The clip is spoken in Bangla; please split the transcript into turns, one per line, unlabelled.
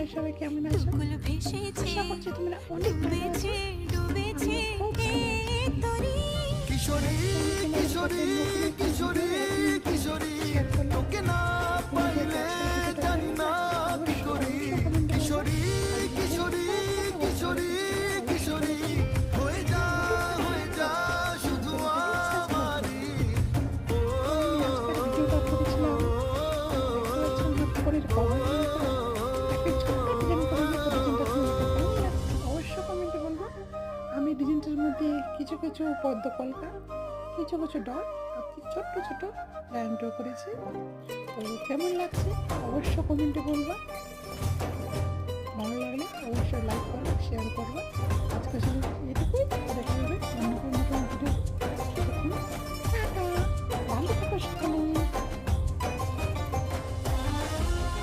তোমরা সবাই কেমন আছো? আশা করছি তোমরা অনেক ভালো আছো।
কিশোরী কিশোরী কিশোরী কিশোরী তোকে না পাইলে জানি না কি করি কিশোরী কিশোরী কিশোরী কিশোরী হয়ে যা শুধু আমারই ও
অবশ্য কমেন্টে বলবো। আমি ডিজাইনটার মধ্যে কিছু কিছু পদ্ম কলকা, কিছু কিছু ডট আর ছোট্ট ছোট লাইন ড্র করেছি। তো কেমন লাগছে অবশ্য কমেন্টে বলবা। ভালো লাগলে অবশ্যই লাইক করবে, শেয়ার করবে। আজকে শুধু এটুকুই, দেখা যাবে অন্য কোনো ভিডিও। টাটা, ভালো থাকো সকলে।